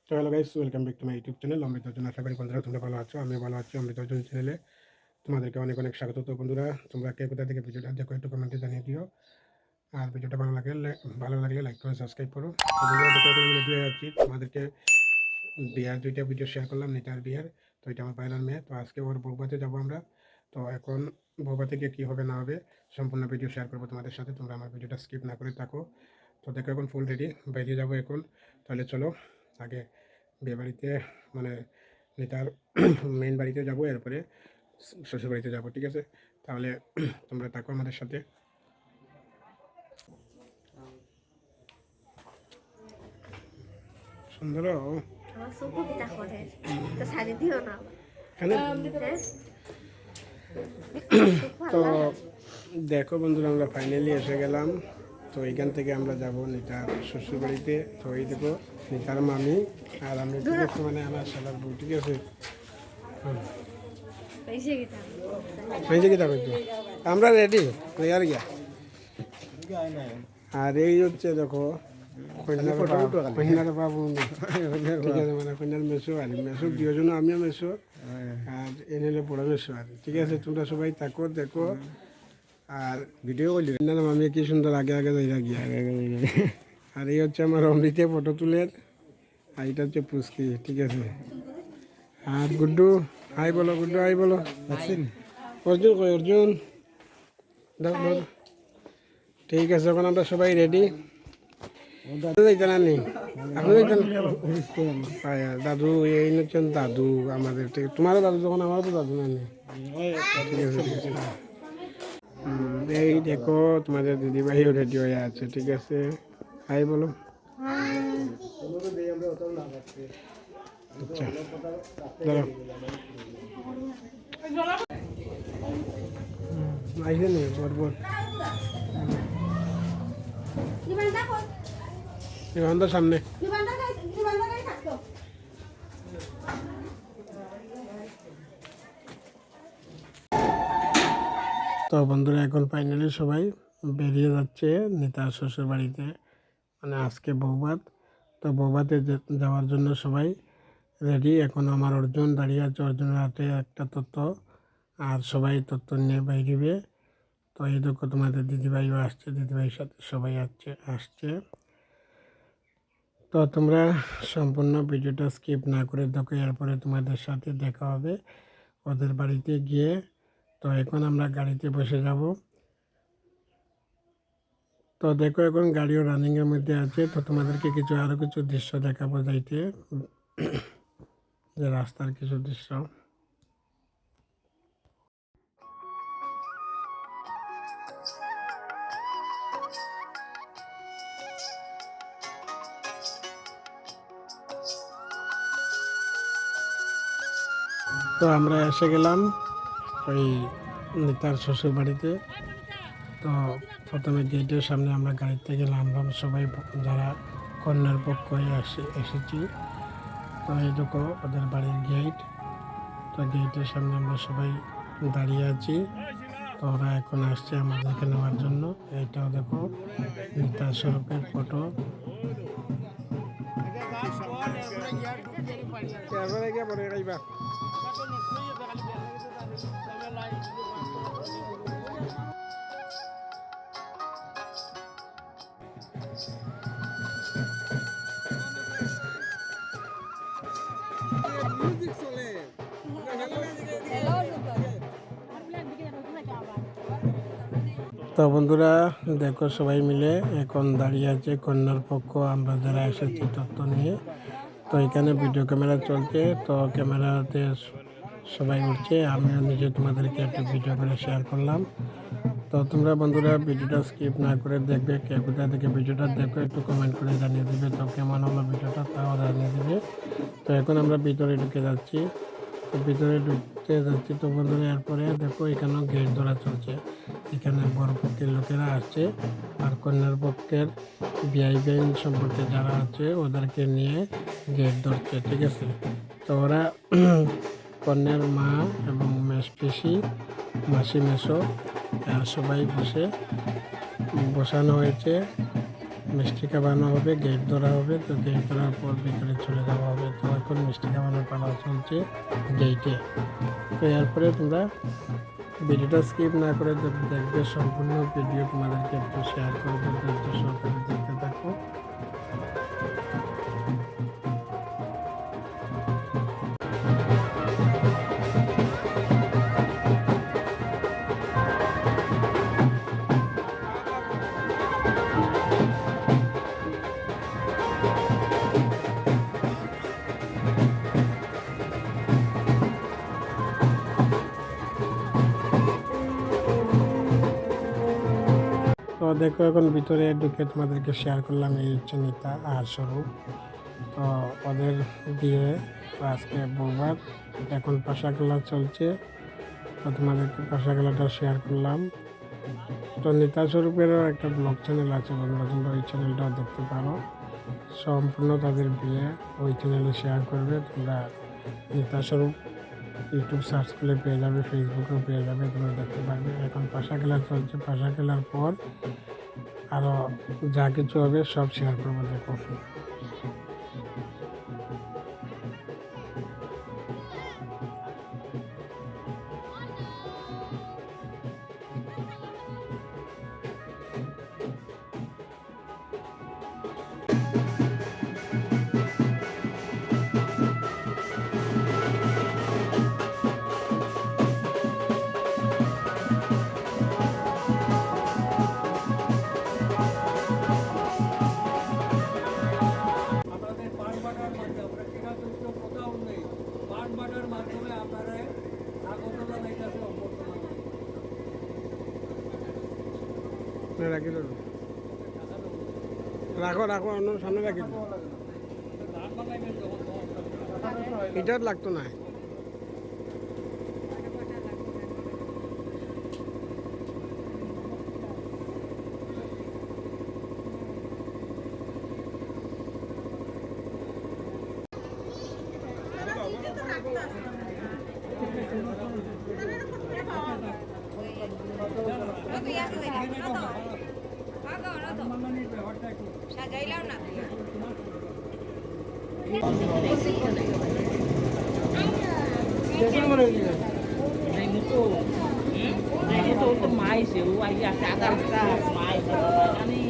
তো hello guys, welcome back to my YouTube channel Amrit Arjun. আশা করি বন্ধুরা তোমরা ভালো আছো, আমি ভালো আছি। অমৃত অর্জুন চ্যানেলে তোমাদেরকে অনেক অনেক স্বাগত। তো বন্ধুরা, তোমরা কে কোথা থেকে ভিডিওটা দেখো একটু কমেন্টে জানিয়ে দিও। আর ভিডিওটা ভালো লাগলে লাইক করে সাবস্ক্রাইব করো। তো বন্ধুরা, দেখো এখন রেডি হয়ে যাচ্ছি। তোমাদেরকে বিয়ার দুইটা ভিডিও শেয়ার করলাম, নিতার বিয়ার। তো এটা আমার বাইরের মেয়ে। তো আজকে ওর বউবাতে যাবো আমরা। তো এখন বউবাতে গিয়ে কী হবে না হবে সম্পূর্ণ ভিডিও শেয়ার করবো তোমাদের সাথে। তোমরা আমার ভিডিওটা স্কিপ না করে থাকো। তো দেখো এখন ফুল রেডি, বেরিয়ে যাবো এখন। তাহলে চলো আগে বিয়ে বাড়িতে, মানে নেতার মেন বাড়িতে যাব, এরপরে শ্বশুর বাড়িতে যাবো, ঠিক আছে? তাহলে তোমরা থাকো আমাদের সাথে। সুন্দর তো দেখো বন্ধুরা, আমরা ফাইনালি এসে গেলাম। তো এইখান থেকে আমরা যাব নিতার শ্বশুর বাড়িতে। তো এই দেখো নিতার মামি আর আমি, ঠিক আছে? মানে আমার শালার বউ, ঠিক আছে? আমরা রেডি আর গিয়া। আর এই হচ্ছে দেখো কন্যার বাবু, ঠিক আছে? মানে কন্যার মেসো আর মেসো দুজন, আমিও মেসো আর এনে হলো বড় মেসো আর, ঠিক আছে? তোমরা সবাই থাকো, দেখো। আর ভিডিও করলি কন্যার মামি কি সুন্দর আগে আগে যাইরা গিয়া। আর এই হচ্ছে আমার অমৃতে ফটো তুলের, আর এটা হচ্ছে পুস্কি, ঠিক আছে? আর গুড্ডু হাই বলো, গুড্ডু হাই বলো। অর্জুন কই? অর্জুন ঠিক আছে, এখন আমরা সবাই রেডি। দাদু এই হচ্ছেন দাদু আমাদের, ঠিক? তোমারও দাদু যখন, আমারও তো দাদু না, ঠিক আছে? এই দেখো তোমাদের দিদিভাইও রেডি হয়ে আছে, ঠিক আছে? হাই বলো। আচ্ছা দাঁড়াও, আইসে নেই বরবর তো সামনে। তো বন্ধুরা, এখন ফাইনালি সবাই বেরিয়ে যাচ্ছে নেতার শ্বশুর বাড়িতে, মানে আজকে বৌভাত। তো বৌভাতে যাওয়ার জন্য সবাই রেডি। এখন আমার অর্জুন দাঁড়িয়ে আছে, অর্জুনের হাতে একটা তত্ত্ব, আর সবাই তত্ত্ব নিয়ে বাইরিবে। তো এই দেখো তোমাদের দিদিভাইও আসছে, দিদিভাইয়ের সাথে সবাই আসছে। তো তোমরা সম্পূর্ণ ভিডিওটা স্কিপ না করে দেখো, এরপরে তোমাদের সাথে দেখা হবে ওদের বাড়িতে গিয়ে। তো এখন আমরা গাড়িতে বসে যাব। তো দেখো এখন গাড়িও রানিংয়ের মধ্যে আছে। তো তোমাদেরকে আরও কিছু দৃশ্য দেখাবো যাইতে, যে রাস্তার কিছু দৃশ্য। তো আমরা এসে গেলাম ওই নেতার শ্বশুর বাড়িতে। তো প্রথমে গেটের সামনে আমরা গাড়ি থেকে নামলাম, সবাই যারা কন্যার পক্ষ হয়ে এসেছি। তো এই দেখো ওদের বাড়ির গেট। তো গেটের সামনে আমরা সবাই দাঁড়িয়ে আছি। তো ওরা এখন আসছে আমাদেরকে নেওয়ার জন্য। এইটাও দেখো নেতার স্বরূপের ফটো। তো বন্ধুরা দেখো, সবাই মিলে এখন দাঁড়িয়ে আছে কন্যার পক্ষ, আমরা যারা এসেছি তত্ত্ব নিয়ে। তো এখানে ভিডিও ক্যামেরা চলছে, তো ক্যামেরাতে সবাই উঠছে, আমিও নিজে তোমাদেরকে একটা ভিডিও করে শেয়ার করলাম। তো তোমরা বন্ধুরা ভিডিওটা স্কিপ না করে দেখবে, কে কোথা থেকে ভিডিওটা দেখো একটু কমেন্ট করে জানিয়ে দেবে। তো কেমন হলো ভিডিওটা তাও জানিয়ে দেবে। তো এখন আমরা ভিতরে ঢুকে যাচ্ছি। তো ভিতরে ঢুকতে যাচ্ছি তো বন্ধুরা, এরপরে দেখো এখানেও গেট ধরা চলছে। এখানে বড় পক্ষের লোকেরা আসছে, আর কন্যার পক্ষের ভিআইপি সম্পর্কে যারা আছে ওদেরকে নিয়ে গেট ধরছে, ঠিক আছে? তো ওরা কন্যার মা এবং পিসি, মাসি, মেসো সবাই বসানো হয়েছে। মিষ্টি খাওয়ানো হবে, গেট ধরা হবে। তো গেট ধরার পর ভিতরে চলে যাওয়া হবে। মিষ্টি খাওয়ানোর পালা চলছে গেইটে। তো এরপরে তোমরা ভিডিওটা স্কিপ না করে দেখবে, সম্পূর্ণ ভিডিও তোমাদেরকে একটু শেয়ার করবো, ধৈর্য সহকারে দেখতে থাকো। তো দেখো এখন ভিতরে ঢুকে তোমাদেরকে শেয়ার করলাম, এই হচ্ছে নিতা আর স্বরূপ। তো ওদের বিয়ে আজকে বুধবার, এখন পাশা খেলা চলছে, তো তোমাদেরকে পাশা খেলাটা শেয়ার করলাম। তো নিতা স্বরূপেরও একটা ব্লগ চ্যানেল আছে বন্ধুরা, তোমরা ওই চ্যানেলটাও দেখতে পারো। সম্পূর্ণ তাদের বিয়ে ওই চ্যানেলে শেয়ার করবে তোমরা। নিতা স্বরূপ ইউটিউব সার্চ করলে পেয়ে যাবে, ফেসবুকেও পেয়ে যাবে, তোমরা দেখতে পারবে। এখন পাশা খেলা চলছে, পাশা খেলার পর আরও যা কিছু হবে সব শেয়ার করবো, দেখো। রাখো রাখো, অন্য সামনে রাখি, এটার লাগতো না। সাজাইলাম না mais eu aí a cada mais ani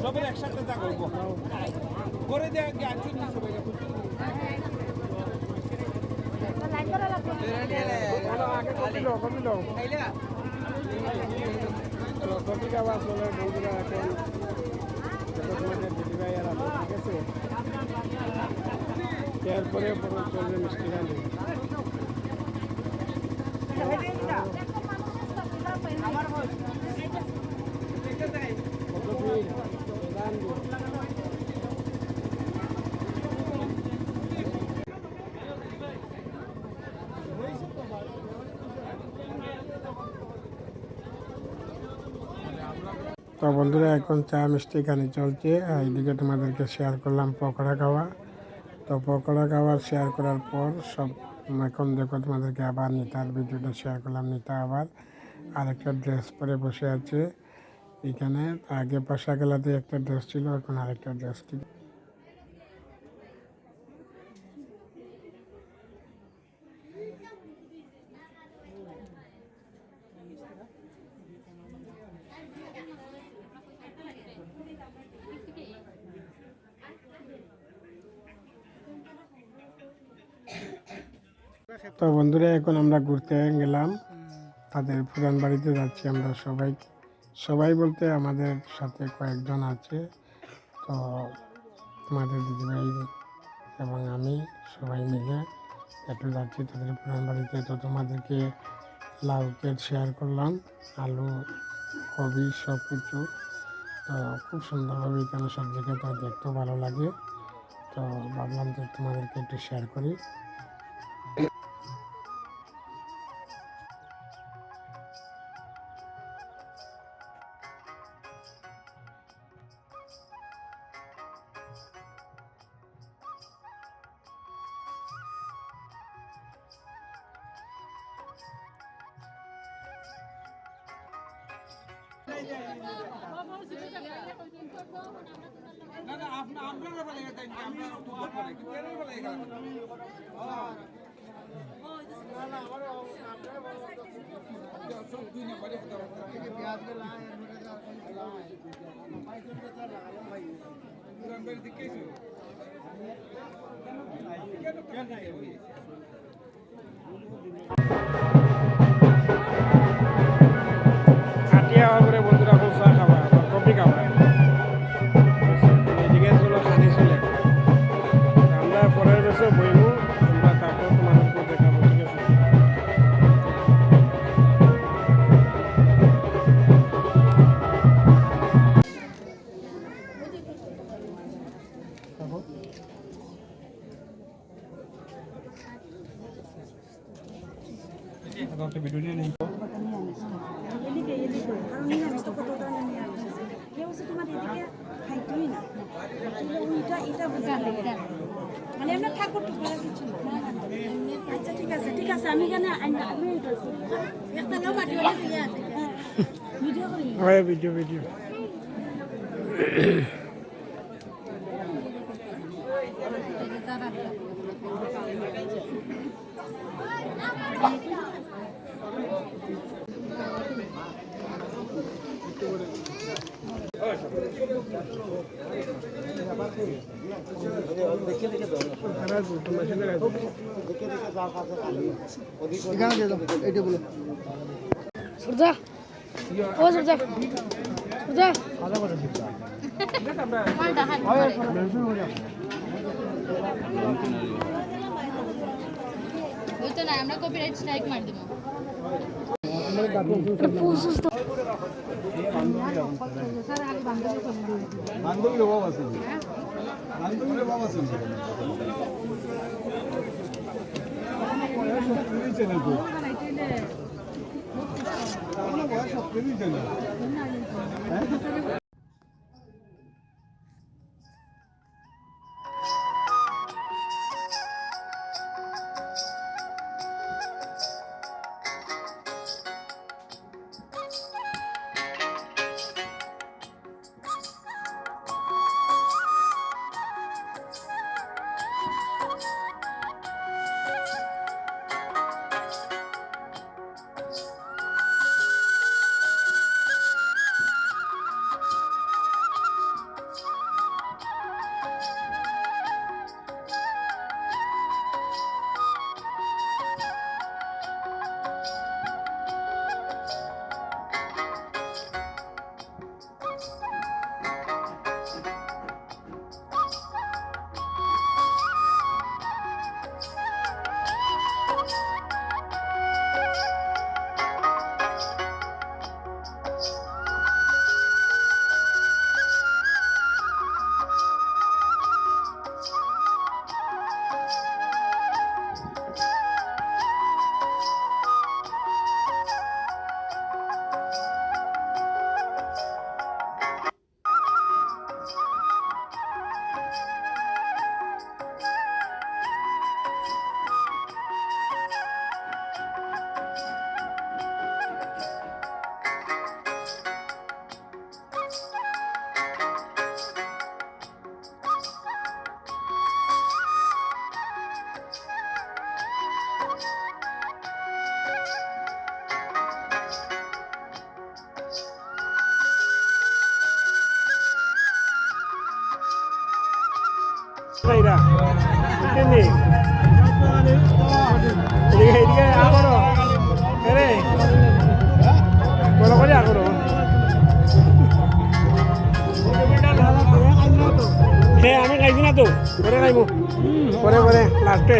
সবের একসাথে তা করবো করে দেয় কি আনছি না সবাই কপি খাওয়া চলে বন্ধুরা, এখন তোমাদের দিদি ভাই আর আমি, ঠিক আছে। এরপরে চলবে মিষ্টি খালি। তো বন্ধুরা এখন চা মিষ্টি খানি চলছে, আর এইদিকে তোমাদেরকে শেয়ার করলাম পকোড়া খাওয়া। তো পকোড়া খাওয়া শেয়ার করার পর সব এখন দেখো তোমাদেরকে আবার নিতার ভিডিওটা শেয়ার করলাম। নিতা আবার আরেকটা ড্রেস পরে বসে আছে এখানে। আগে পাশা খেলাতে একটা ড্রেস ছিল, এখন আরেকটা ড্রেস ছিল। তো বন্ধুরা এখন আমরা ঘুরতে গেলাম, তাদের পুরান বাড়িতে যাচ্ছি আমরা সবাই। সবাই বলতে আমাদের সাথে কয়েকজন আছে, তো তোমাদের দিদিভাই এবং আমি সবাই মিলে একটু যাচ্ছি তাদের পুরান বাড়িতে। তো তোমাদেরকে লাউ কেট শেয়ার করলাম, আলু, কবি সব কিছু। তো খুব সুন্দরভাবে এখানে সবজি খেতে দেখতেও ভালো লাগে। তো ভাবলাম যে তোমাদেরকে একটু শেয়ার করি। না না আপনারা বলে গেছেন আমরা তোমার বলে কিন্তু এর বলে গেলাম সব দুই নম্বরে পেঁয়াজ কে লাগায় এর মধ্যে পুরান বাড়ি থেকে এসো কেন নাই ওই খাটিয়া করে বন্ধুরা ফুচকা খাওয়া কফি খাওয়া এদিকে ছিল খানি চলে আমরা পরের বছর বইব আমরা তারপর তোমাদেরকে দেখাবো ঠিক আছে। একটা ভিডিও নিয়ে নিই এদিকে এদিকে কারণ নিরামিষ তো কত ধরনের নিরামিষ আছে কেউ হচ্ছে তোমার এদিকে খাইতেই না ওইটা এটা বুঝতে লাগে মানে আমরা ঠাকুর টুকরা কিছু না আচ্ছা ঠিক আছে আমি এখানে আমি একটা লোক মাটি ভিডিও করি হয় ভিডিও সুরজা ও সুরজা সুরজা ওই তো না আমরা কপিরাইট স্ট্রাইক মার দেবো বান্ধবীর অভাব আছে বান্ধবীর অভাব আছে এদিকে এদিকে আগরো রে বলো করে আগরো আমি খাইছি না তো পরে খাইবো পরে লাস্টে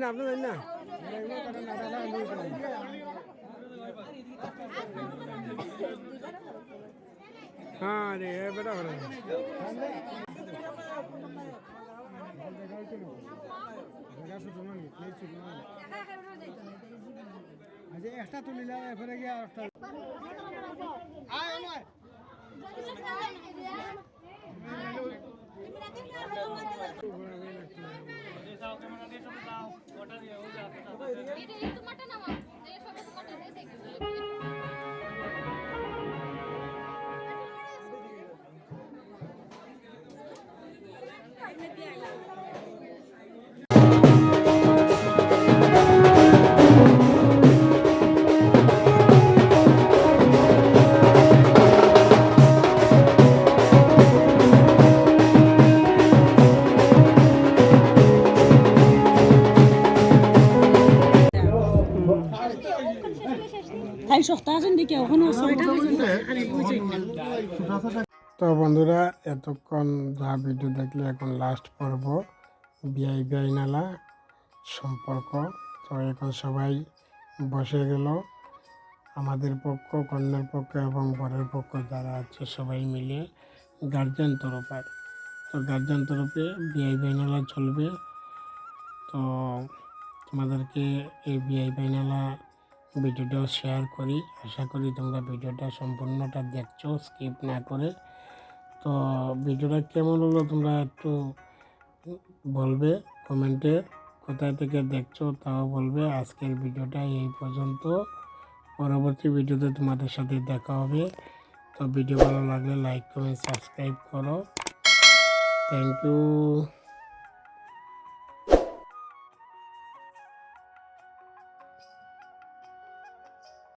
না আপনি জানেন না হ্যাঁ রে বেটা ঘরে একটা তুলিলা এরপরে গিয়ে একটা এটা তোমারটা নামা এই সবাই তোমারটা দিয়েছে তাই সপ্তাহ আছেন দেখে ওখানে 6টা পর্যন্ত আরে বুঝেই না তো বন্ধুরা এতক্ষণ যা ভিডিও দেখলে এখন লাস্ট পর্ব বিআই নালা সম্পর্ক তো এখন সবাই বসে গেল আমাদের পক্ষ কন্যার পক্ষ এবং বরের পক্ষ যারা আছে সবাই মিলে গার্জিয়ান তরফে তো গার্জিয়ান তরফে বিআই নালা চলবে তো তোমাদেরকে এই বিআই নালা ভিডিওটা শেয়ার করি আশা করি তোমরা ভিডিওটা সম্পূর্ণটা দেখছো স্কিপ না করে তো ভিডিওটা কেমন হলো তোমরা একটু বলবে কমেন্টে কোথায় থেকে দেখছো তাও বলবে আজকের ভিডিওটা এই পর্যন্ত পরবর্তী ভিডিওতে তোমাদের সাথে দেখা হবে তো ভিডিও ভালো লাগলে লাইক কমেন্ট সাবস্ক্রাইব করো থ্যাংক ইউ